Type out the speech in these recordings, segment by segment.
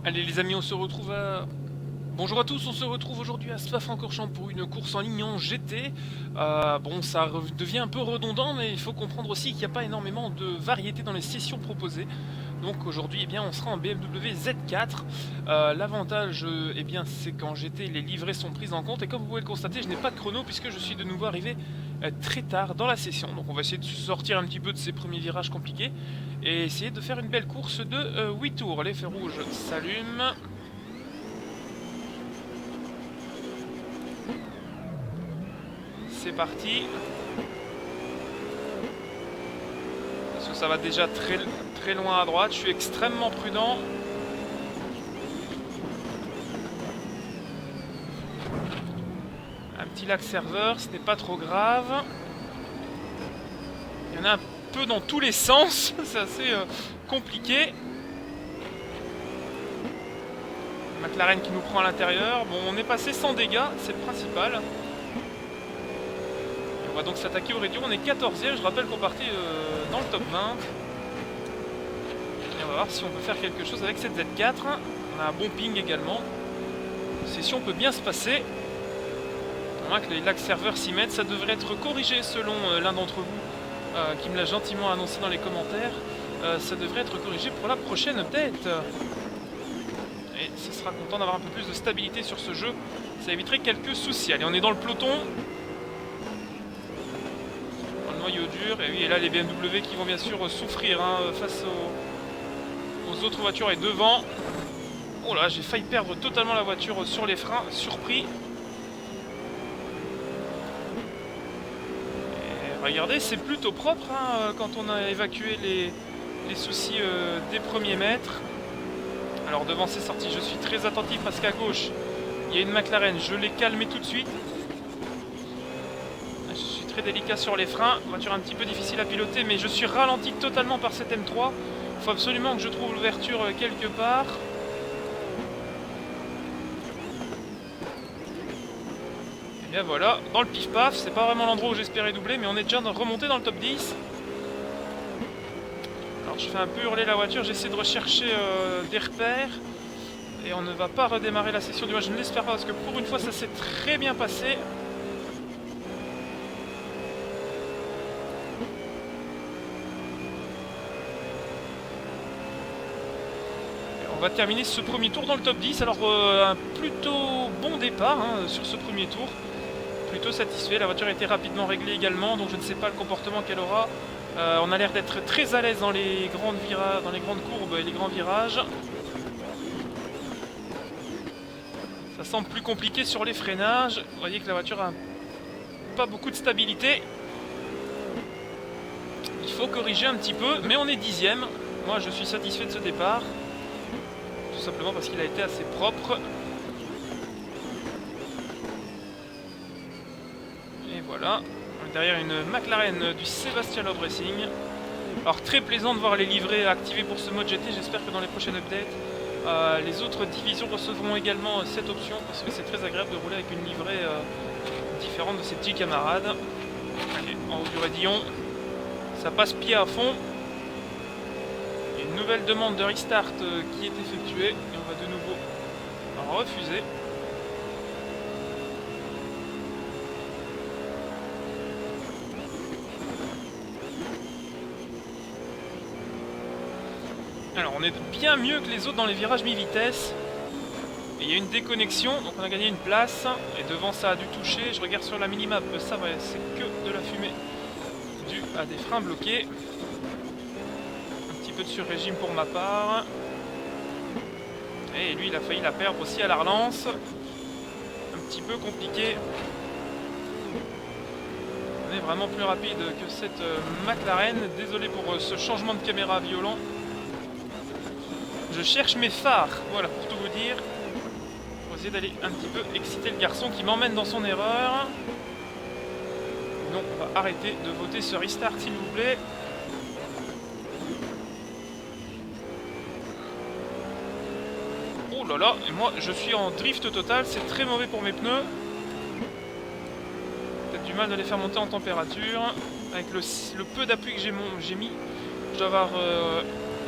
Allez les amis, on se retrouve à... Bonjour à tous, on se retrouve aujourd'hui à Spa-Francorchamps pour une course en ligne en GT. Bon, ça devient un peu redondant, mais il faut comprendre aussi qu'il n'y a pas énormément de variété dans les sessions proposées. Donc aujourd'hui, eh bien, on sera en BMW Z4. L'avantage, eh bien, c'est qu'en GT, les livrets sont pris en compte. Et comme vous pouvez le constater, je n'ai pas de chrono puisque je suis de nouveau arrivé très tard dans la session. Donc on va essayer de sortir un petit peu de ces premiers virages compliqués et essayer de faire une belle course de 8 tours. Les feux rouges s'allument. C'est parti. Parce que ça va déjà très loin à droite. Je suis extrêmement prudent. Un petit lac serveur, ce n'est pas trop grave. Il y en a un peu dans tous les sens. C'est assez compliqué. McLaren qui nous prend à l'intérieur. Bon, on est passé sans dégâts, c'est le principal. On va donc s'attaquer au radio, on est 14e, je rappelle qu'on partait dans le top 20. Et on va voir si on peut faire quelque chose avec cette Z4. On a un bon ping également. La session peut bien se passer. À moins que les lags serveurs s'y mettent, ça devrait être corrigé selon l'un d'entre vous qui me l'a gentiment annoncé dans les commentaires. Ça devrait être corrigé pour la prochaine update. Et ce sera content d'avoir un peu plus de stabilité sur ce jeu. Ça éviterait quelques soucis. Allez, on est dans le peloton. Noyau dur, et oui, et là les BMW qui vont bien sûr souffrir face aux autres voitures et devant. Oh là, j'ai failli perdre totalement la voiture sur les freins, surpris. Et regardez, c'est plutôt propre quand on a évacué les soucis des premiers mètres. Alors devant c'est sorti, je suis très attentif parce qu'à gauche il y a une McLaren, je l'ai calmé tout de suite. Délicat sur les freins, voiture un petit peu difficile à piloter, mais je suis ralenti totalement par cette M3. Il faut absolument que je trouve l'ouverture quelque part. Et bien voilà, dans le pif-paf, c'est pas vraiment l'endroit où j'espérais doubler, mais on est déjà remonté dans le top 10. Alors je fais un peu hurler la voiture, j'essaie de rechercher des repères. Et on ne va pas redémarrer la session, du moins je ne l'espère pas, parce que pour une fois ça s'est très bien passé. On va terminer ce premier tour dans le top 10. Alors un plutôt bon départ sur ce premier tour. Plutôt satisfait. La voiture a été rapidement réglée également, donc je ne sais pas le comportement qu'elle aura. On a l'air d'être très à l'aise dans les grandes courbes et les grands virages. Ça semble plus compliqué sur les freinages. Vous voyez que la voiture a pas beaucoup de stabilité. Il faut corriger un petit peu, mais on est 10e. Moi je suis satisfait de ce départ. Tout simplement parce qu'il a été assez propre. Et voilà. Derrière une McLaren du Sébastien Loeb Racing. Alors très plaisant de voir les livrets activés pour ce mode GT. J'espère que dans les prochaines updates, les autres divisions recevront également cette option. Parce que c'est très agréable de rouler avec une livrée différente de ses petits camarades. Allez, en haut du raidillon. Ça passe pied à fond. Une nouvelle demande de restart qui est effectuée et on va de nouveau refuser. Alors on est bien mieux que les autres dans les virages mi-vitesse. Et il y a une déconnexion, donc on a gagné une place. Et devant ça a dû toucher, je regarde sur la minimap, ça va, c'est que de la fumée due à des freins bloqués. De sur-régime pour ma part. Et lui il a failli la perdre aussi à la relance. Un petit peu compliqué. On est vraiment plus rapide que cette McLaren. Désolé pour ce changement de caméra violent. Je cherche mes phares, voilà pour tout vous dire. Pour essayer d'aller un petit peu exciter le garçon qui m'emmène dans son erreur. Donc on va arrêter de voter ce restart s'il vous plaît. Oh là là, et moi je suis en drift total, c'est très mauvais pour mes pneus. Peut-être du mal de les faire monter en température. Avec le peu d'appui que j'ai mis, je dois avoir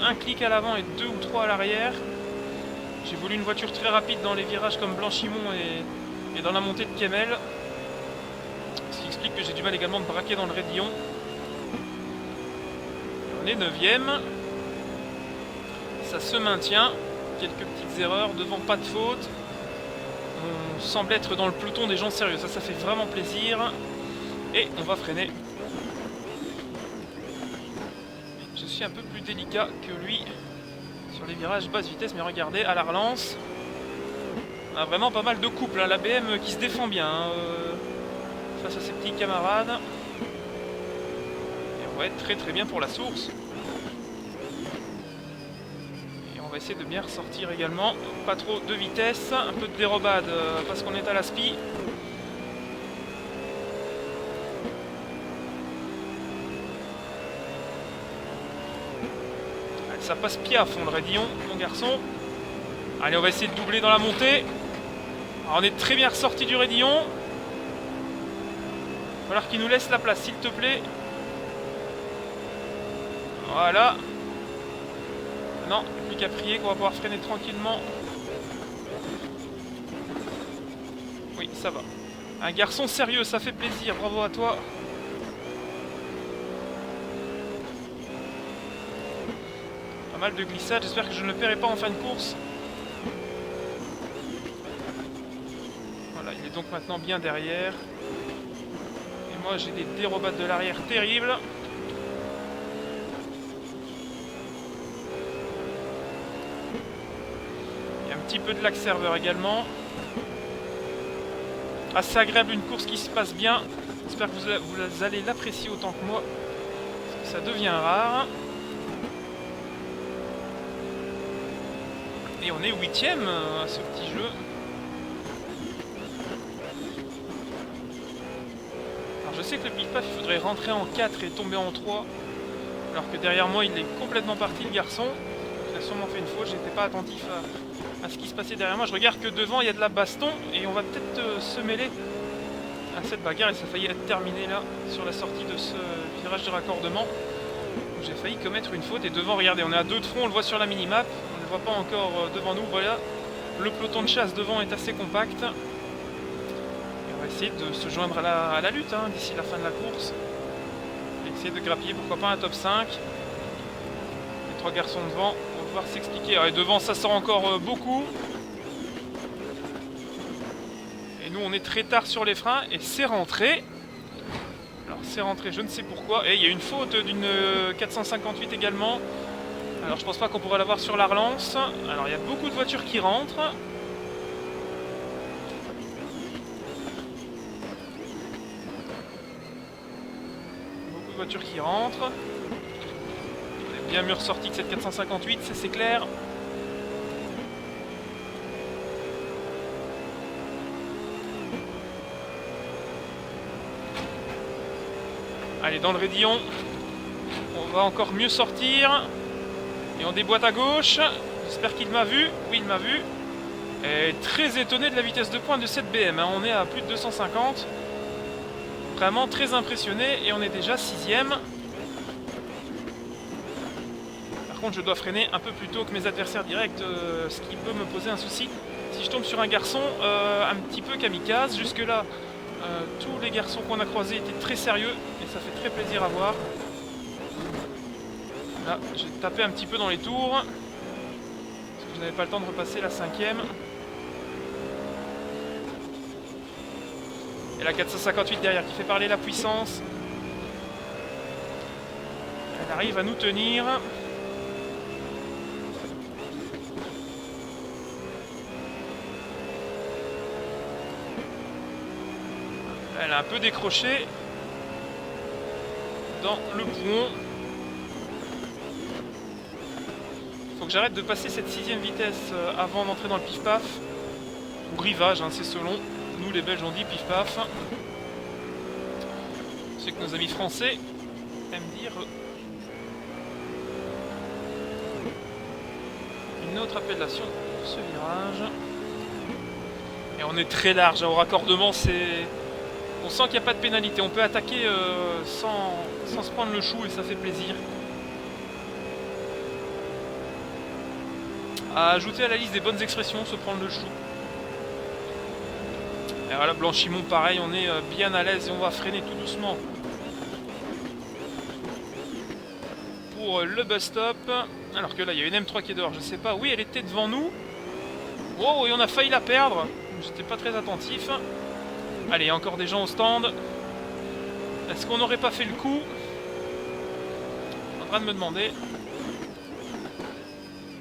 un clic à l'avant et 2 ou 3 à l'arrière. J'ai voulu une voiture très rapide dans les virages comme Blanchimont et dans la montée de Kemmel. Ce qui explique que j'ai du mal également de braquer dans le raidillon. On est 9ème. Ça se maintient. Quelques petites erreurs, devant pas de faute. On semble être dans le peloton des gens sérieux. Ça fait vraiment plaisir. Et on va freiner. Je suis un peu plus délicat que lui sur les virages basse vitesse, mais regardez, à la relance, on a vraiment pas mal de couples, hein. La BM qui se défend bien face à ses petits camarades. Et on va être très très bien pour la source. Et on va essayer de bien ressortir également. Pas trop de vitesse, un peu de dérobade parce qu'on est à la spi. Ça passe pied à fond le raidillon, mon garçon. Allez, on va essayer de doubler dans la montée. Alors, on est très bien ressorti du raidillon. Il va falloir qu'il nous laisse la place, s'il te plaît. Voilà. Non, plus qu'à prier qu'on va pouvoir freiner tranquillement. Oui, ça va. Un garçon sérieux, ça fait plaisir. Bravo à toi. Pas mal de glissades. J'espère que je ne le paierai pas en fin de course. Voilà, il est donc maintenant bien derrière. Et moi, j'ai des dérobades de l'arrière terribles. Il y a un petit peu de lac serveur également. Assez agréable, une course qui se passe bien. J'espère que vous allez l'apprécier autant que moi. Parce que ça devient rare. Et on est 8ème à ce petit jeu. Alors je sais que le pif-paf, il faudrait rentrer en 4 et tomber en 3. Alors que derrière moi, il est complètement parti, le garçon. Il a sûrement fait une faute, j'étais pas attentif à ce qui se passait derrière moi. Je regarde que devant, il y a de la baston. Et on va peut-être se mêler à cette bagarre. Et ça a failli être terminé là, sur la sortie de ce virage de raccordement. J'ai failli commettre une faute. Et devant, regardez, on est à 2 de front, on le voit sur la minimap. On ne le voit pas encore devant nous, voilà. Le peloton de chasse devant est assez compact. Et on va essayer de se joindre à la lutte d'ici la fin de la course. Et essayer de grappiller, pourquoi pas un top 5. Les 3 garçons devant vont devoir s'expliquer. Et devant, ça sort encore beaucoup. Et nous, on est très tard sur les freins et c'est rentré. Alors, c'est rentré, je ne sais pourquoi. Et il y a une faute d'une 458 également. Alors je pense pas qu'on pourra l'avoir sur la relance. Alors il y a beaucoup de voitures qui rentrent. Beaucoup de voitures qui rentrent. On est bien mieux ressorti que cette 458, c'est clair. Allez, dans le raidillon, on va encore mieux sortir. Et on déboîte à gauche. J'espère qu'il m'a vu. Oui, il m'a vu. Et très étonné de la vitesse de pointe de cette BM. On est à plus de 250. Vraiment très impressionné. Et on est déjà 6ème. Par contre, je dois freiner un peu plus tôt que mes adversaires directs. Ce qui peut me poser un souci. Si je tombe sur un garçon un petit peu kamikaze. Jusque-là, tous les garçons qu'on a croisés étaient très sérieux. Et ça fait très plaisir à voir. Là, j'ai tapé un petit peu dans les tours. Parce que je n'avais pas le temps de repasser la 5ème. Et la 458 derrière qui fait parler la puissance. Elle arrive à nous tenir. Elle a un peu décroché dans le brouillon. Faut que j'arrête de passer cette 6ème vitesse avant d'entrer dans le pif-paf. Ou rivage, c'est selon. Nous les Belges on dit pif-paf. Je sais que nos amis français aiment dire une autre appellation pour ce virage. Et on est très large au raccordement, on sent qu'il n'y a pas de pénalité. On peut attaquer sans se prendre le chou et ça fait plaisir. À ajouter à la liste des bonnes expressions, se prendre le chou. Et voilà, Blanchimont, pareil, on est bien à l'aise et on va freiner tout doucement. Pour le bus stop. Alors que là, il y a une M3 qui est dehors, je sais pas. Oui, elle était devant nous. Oh, et on a failli la perdre. J'étais pas très attentif. Allez, il y a encore des gens au stand. Est-ce qu'on n'aurait pas fait le coup? Je suis en train de me demander.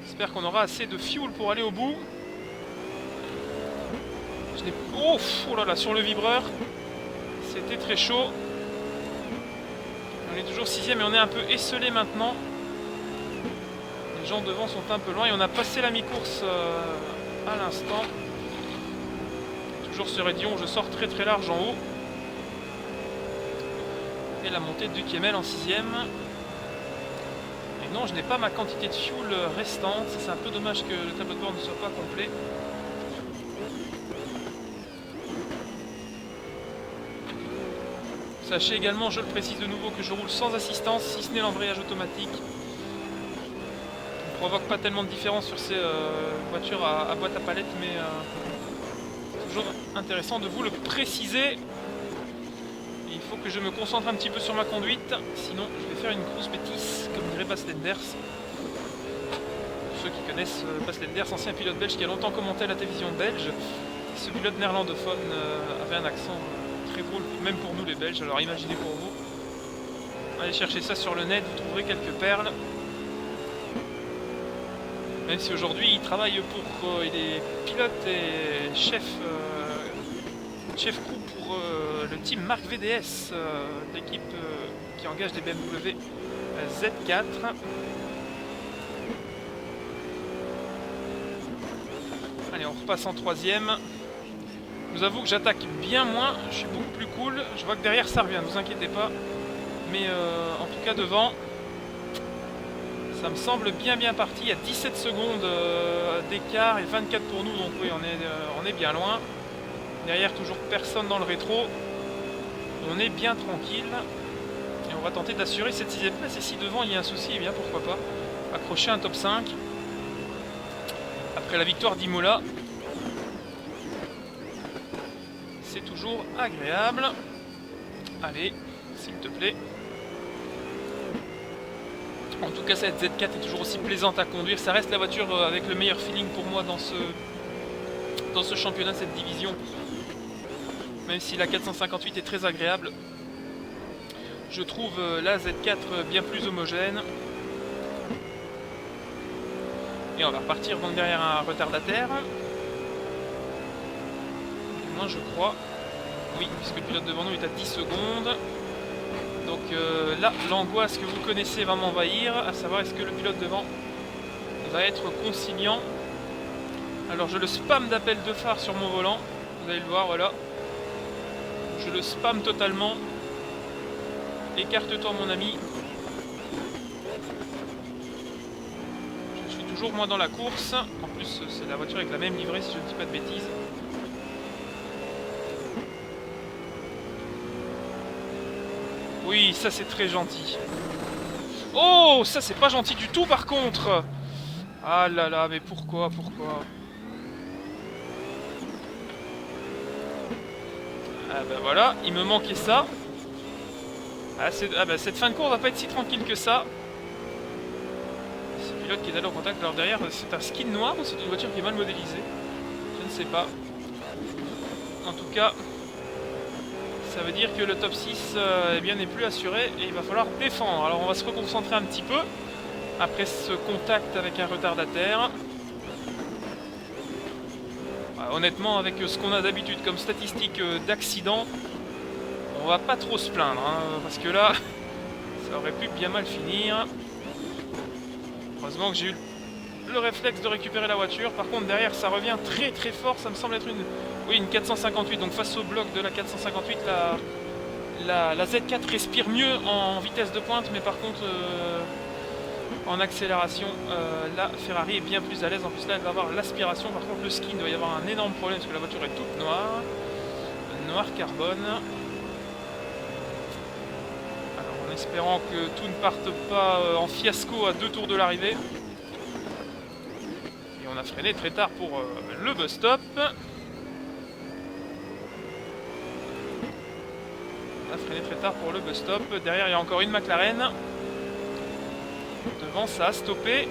J'espère qu'on aura assez de fuel pour aller au bout. Oh, oh là là, sur le vibreur. C'était très chaud. On est toujours 6ème et on est un peu esselé maintenant. Les gens devant sont un peu loin et on a passé la mi-course à l'instant. Toujours sur Edion, je sors très très large en haut. Et la montée du Kemmel en 6ème. Et non, je n'ai pas ma quantité de fuel restante. C'est un peu dommage que le tableau de bord ne soit pas complet. Sachez également, je le précise de nouveau, que je roule sans assistance, si ce n'est l'embrayage automatique. On ne provoque pas tellement de différence sur ces voitures à boîte à palettes, mais c'est toujours intéressant de vous le préciser. Il faut que je me concentre un petit peu sur ma conduite, sinon je vais faire une grosse bêtise, comme dirait Bas Lenders. Pour ceux qui connaissent Bas Lenders, ancien pilote belge qui a longtemps commenté à la télévision belge. Ce pilote néerlandophone avait un accent très drôle, même pour nous les Belges, alors imaginez pour vous. Allez chercher ça sur le net, vous trouverez quelques perles. Même si aujourd'hui il travaille pour... il est pilote et chef crew pour le team Marc VDS, l'équipe qui engage des BMW Z4. Allez, on repasse en 3ème. Je vous avoue que j'attaque bien moins, je suis beaucoup plus cool. Je vois que derrière ça revient, ne vous inquiétez pas. Mais en tout cas devant, ça me semble bien parti. Il y a 17 secondes d'écart et 24 pour nous, donc oui, on est bien loin. Derrière, toujours personne dans le rétro. On est bien tranquille. Et on va tenter d'assurer cette 6ème place. Et si devant il y a un souci, eh bien pourquoi pas accrocher un top 5. Après la victoire d'Imola. C'est toujours agréable. Allez, s'il te plaît. En tout cas, cette Z4 est toujours aussi plaisante à conduire. Ça reste la voiture avec le meilleur feeling pour moi dans ce championnat, cette division. Même si la 458 est très agréable, je trouve la Z4 bien plus homogène. Et on va repartir donc derrière un retardataire. Du moins je crois. Oui, puisque le pilote devant nous est à 10 secondes. Donc là, l'angoisse que vous connaissez va m'envahir, à savoir est-ce que le pilote devant va être conciliant. Alors je le spam d'appel de phare sur mon volant. Vous allez le voir, voilà. Je le spam totalement. Écarte-toi mon ami. Je suis toujours moi dans la course. En plus c'est la voiture avec la même livrée si je ne dis pas de bêtises. Oui, ça c'est très gentil. Oh, ça c'est pas gentil du tout par contre. Ah là là, mais pourquoi? Ah bah voilà, il me manquait ça. Ah bah cette fin de course va pas être si tranquille que ça. Ce pilote qui est allé en contact, alors derrière c'est un skin noir ou c'est une voiture qui est mal modélisée? Je ne sais pas. En tout cas, ça veut dire que le top 6 eh bien, n'est plus assuré et il va falloir défendre. Alors on va se reconcentrer un petit peu après ce contact avec un retardataire. Honnêtement, avec ce qu'on a d'habitude comme statistique d'accident, on va pas trop se plaindre, hein, parce que là, ça aurait pu bien mal finir. Heureusement que j'ai eu le réflexe de récupérer la voiture. Par contre, derrière, ça revient très très fort. Ça me semble être une 458. Donc face au bloc de la 458, la Z4 respire mieux en vitesse de pointe, mais par contre... en accélération, la Ferrari est bien plus à l'aise. En plus là, elle va avoir l'aspiration. Par contre, le skin doit y avoir un énorme problème parce que la voiture est toute noire. Noir carbone. Alors, en espérant que tout ne parte pas en fiasco à 2 tours de l'arrivée. Et a freiné très tard pour le bus stop. On a freiné très tard pour le bus stop. Derrière, il y a encore une McLaren. Devant, ça a stoppé.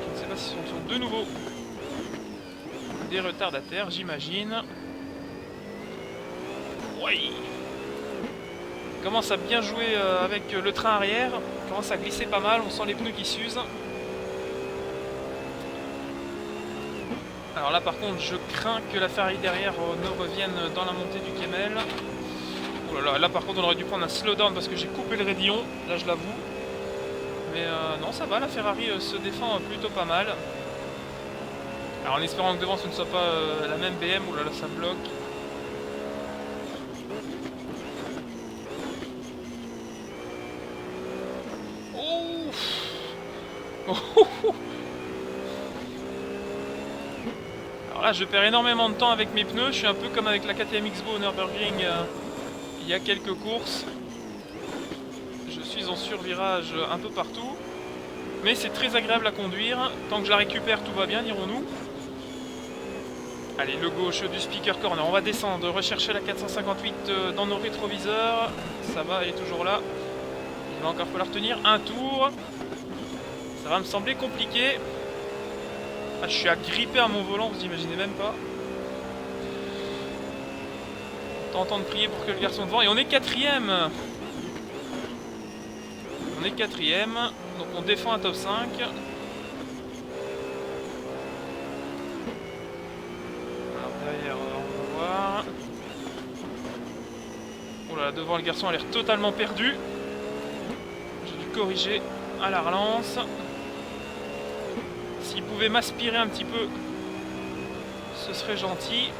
Je ne sais pas si ce sont de nouveau des retardataires, j'imagine. Oui. Il commence à bien jouer avec le train arrière. Il commence à glisser pas mal. On sent les pneus qui s'usent. Alors là, par contre, je crains que la Ferrari derrière ne revienne dans la montée du Kemmel. Oh là là, là par contre, on aurait dû prendre un slowdown parce que j'ai coupé le raidillon. Là, je l'avoue. Mais non, ça va, la Ferrari se défend plutôt pas mal. Alors en espérant que devant ce ne soit pas la même BM, ou là ça bloque. Oh, alors là je perds énormément de temps avec mes pneus, je suis un peu comme avec la KTM X-Bo au Nürburgring il y a quelques courses. Je suis en survirage un peu partout. Mais c'est très agréable à conduire. Tant que je la récupère, tout va bien, dirons-nous. Allez, le gauche du speaker corner. On va descendre, rechercher la 458 dans nos rétroviseurs. Ça va, elle est toujours là. Il va encore falloir tenir un tour. Ça va me sembler compliqué. Ah, je suis agrippé à mon volant, vous imaginez même pas. Tentant de prier pour que le garçon devant. Et on est quatrième. On est quatrième. Donc on défend un top 5. Alors derrière, on va voir. Oh là, devant le garçon a l'air totalement perdu. J'ai dû corriger à la relance. S'il pouvait m'aspirer un petit peu, ce serait gentil.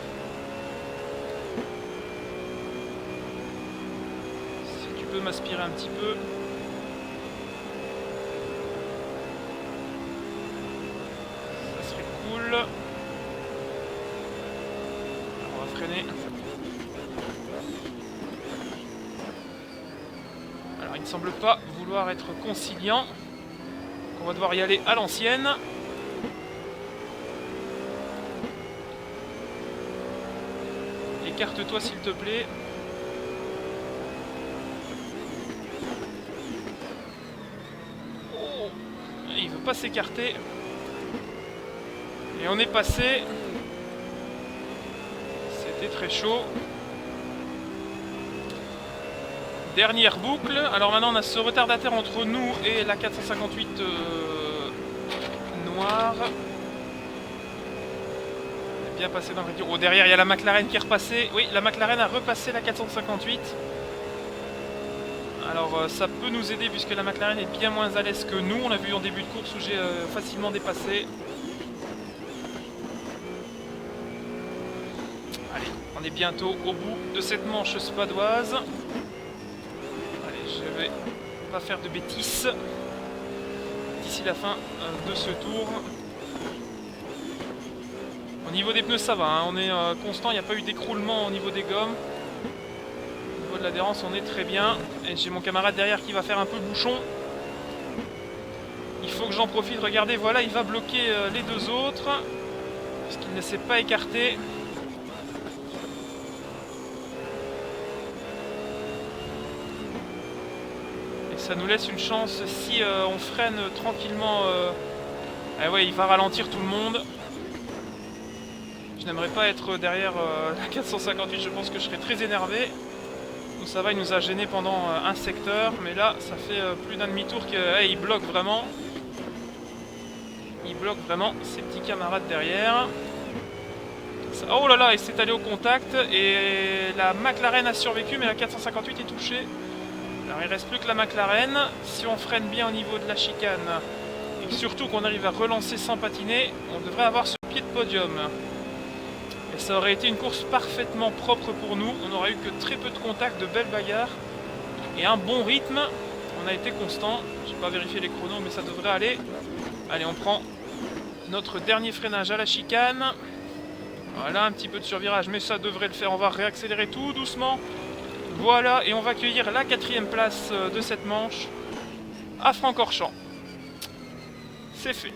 Si tu peux m'aspirer un petit peu. Alors, on va freiner. Alors il ne semble pas vouloir être conciliant. On va devoir y aller à l'ancienne. Écarte-toi s'il te plaît. Oh, il veut pas s'écarter. Et on est passé. C'était très chaud. Dernière boucle. Alors maintenant on a ce retardataire entre nous et la 458 noire. On est bien passé dans le radio. Oh, derrière il y a la McLaren qui est repassée. Oui, la McLaren a repassé la 458. Alors ça peut nous aider puisque la McLaren est bien moins à l'aise que nous. On l'a vu en début de course où j'ai facilement dépassé. On est bientôt au bout de cette manche spadoise. Allez, je vais pas faire de bêtises d'ici la fin de ce tour. Au niveau des pneus, ça va, hein. On est constant, il n'y a pas eu d'écroulement au niveau des gommes. Au niveau de l'adhérence, on est très bien. Et j'ai mon camarade derrière qui va faire un peu bouchon. Il faut que j'en profite. Regardez, voilà, il va bloquer les deux autres. Parce qu'il ne s'est pas écarté. Ça nous laisse une chance si on freine tranquillement. Ah ouais, il va ralentir tout le monde. Je n'aimerais pas être derrière la 458, je pense que je serais très énervé. Donc ça va, il nous a gêné pendant un secteur, mais là ça fait plus d'un demi-tour qu'il bloque vraiment. Il bloque vraiment ses petits camarades derrière. Oh là là, il s'est allé au contact et la McLaren a survécu, mais la 458 est touchée. Alors il ne reste plus que la McLaren. Si on freine bien au niveau de la chicane et surtout qu'on arrive à relancer sans patiner, on devrait avoir ce pied de podium. Et ça aurait été une course parfaitement propre pour nous. On n'aurait eu que très peu de contacts, de belles bagarres et un bon rythme. On a été constant. Je n'ai pas vérifié les chronos, mais ça devrait aller. Allez, on prend notre dernier freinage à la chicane. Voilà, un petit peu de survirage, mais ça devrait le faire. On va réaccélérer tout doucement. Voilà, et on va accueillir la 4e place de cette manche à Francorchamps. C'est fait.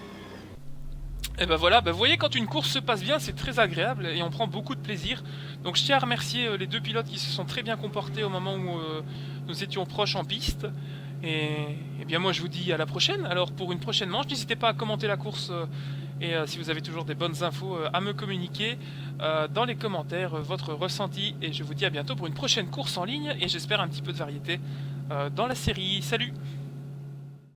Et ben voilà, vous voyez, quand une course se passe bien, c'est très agréable et on prend beaucoup de plaisir. Donc je tiens à remercier les deux pilotes qui se sont très bien comportés au moment où nous étions proches en piste. Et bien moi je vous dis à la prochaine. Alors pour une prochaine manche, n'hésitez pas à commenter la course et si vous avez toujours des bonnes infos à me communiquer dans les commentaires votre ressenti. Et je vous dis à bientôt pour une prochaine course en ligne et j'espère un petit peu de variété dans la série. Salut!